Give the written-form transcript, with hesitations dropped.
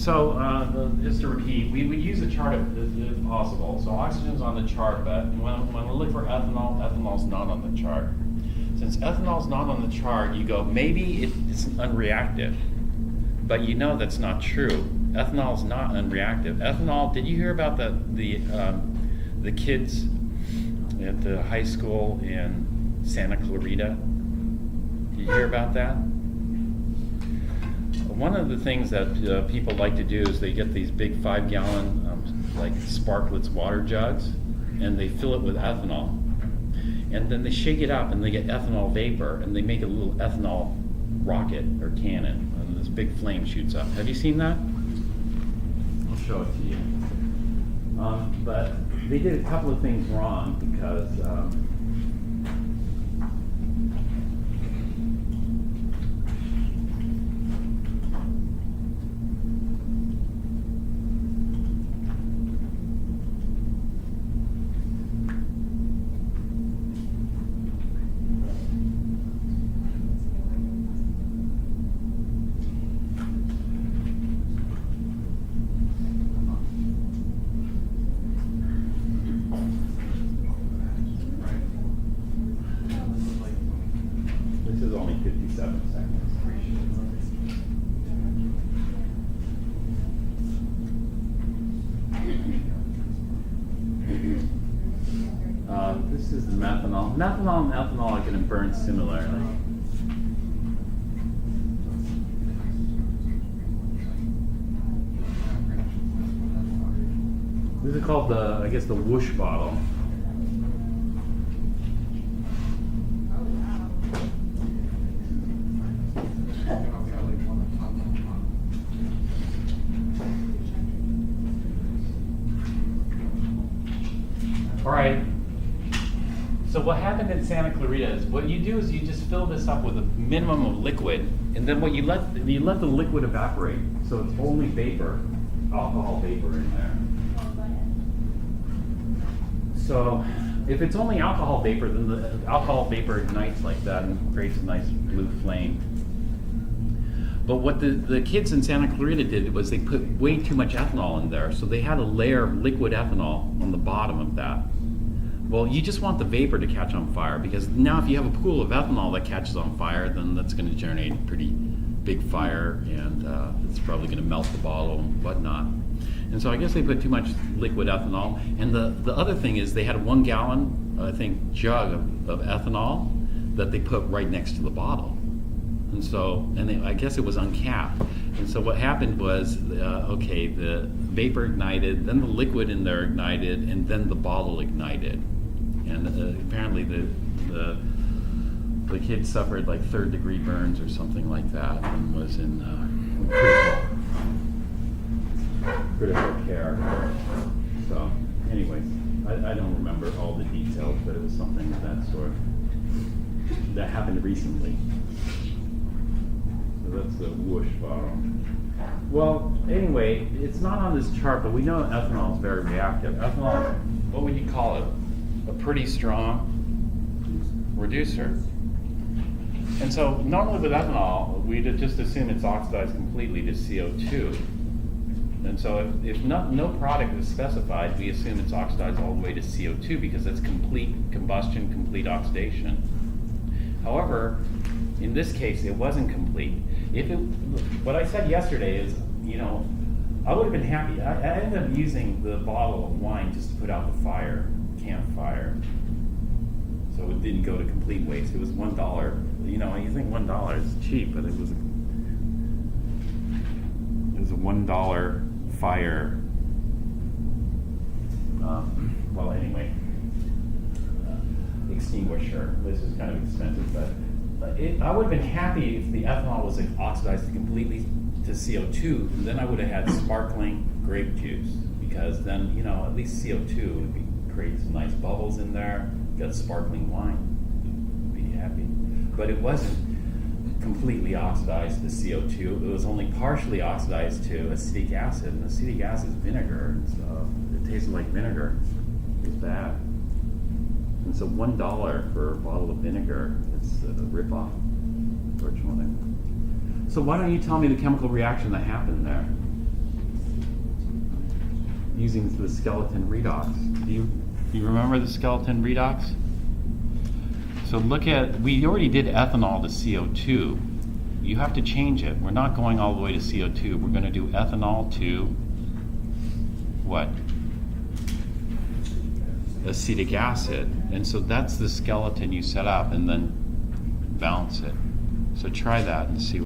Just to repeat, we would use a chart if possible. So oxygen's on the chart, but when we look for ethanol, ethanol's not on the chart. Since ethanol's not on the chart, you go, maybe it's unreactive. But you know that's not true. Ethanol's not unreactive. Ethanol, did you hear about the kids at the high school in Santa Clarita? Did you hear about that? One of the things that people like to do is they get these big 5-gallon like Sparkletts water jugs, and they fill it with ethanol, and then they shake it up and they get ethanol vapor, and they make a little ethanol rocket or cannon, and this big flame shoots up. Have you seen that? I'll show it to you. But they did a couple of things wrong because only 57 seconds. This is the methanol. Methanol and ethanol are going to burn similarly. This is called I guess the whoosh bottle. All right, so what happened in Santa Clarita is what you do is you just fill this up with a minimum of liquid, and then what you let the liquid evaporate, so it's only vapor, alcohol vapor in there. So if it's only alcohol vapor, then the alcohol vapor ignites like that and creates a nice blue flame. But what the kids in Santa Clarita did was they put way too much ethanol in there, so they had a layer of liquid ethanol on the bottom of that. Well, you just want the vapor to catch on fire, because now if you have a pool of ethanol that catches on fire, then that's going to generate a pretty big fire, and it's probably going to melt the bottle and whatnot. And so I guess they put too much liquid ethanol. And the other thing is they had a 1 gallon, I think, jug of ethanol that they put right next to the bottle. And so, I guess it was uncapped. And so what happened was, okay, the vapor ignited, then the liquid in there ignited, and then the bottle ignited. And apparently the kid suffered like 3rd-degree burns or something like that, and was in critical care. So, anyways, I don't remember all the details, but it was something of that sort that happened recently. That's the whoosh bottle. Well, anyway, it's not on this chart, but we know ethanol is very reactive. Ethanol, what would you call it? A pretty strong reducer. And so normally with ethanol, we'd just assume it's oxidized completely to CO2. And so if no product is specified, we assume it's oxidized all the way to CO2 because that's complete combustion, complete oxidation. However, in this case, it wasn't complete. What I said yesterday is, I would have been happy. I ended up using the bottle of wine just to put out the campfire. So it didn't go to complete waste. It was $1. You think $1 is cheap, but it was a $1 fire. Extinguisher. This is kind of expensive, but I would have been happy if the ethanol was oxidized completely to CO2, and then I would have had sparkling grape juice, because then, at least CO2 would create some nice bubbles in there, got sparkling wine, would be happy. But it wasn't completely oxidized to CO2, it was only partially oxidized to acetic acid, and acetic acid is vinegar, and so it tasted like vinegar. It was bad. And so $1 for a bottle of vinegar, it's a ripoff, unfortunately. So why don't you tell me the chemical reaction that happened there? using the skeleton redox. Do you remember the skeleton redox? So look at, we already did ethanol to CO2. You have to change it. We're not going all the way to CO2. We're going to do ethanol to what? Acetic acid. And so that's the skeleton you set up, and then balance it. So try that and see.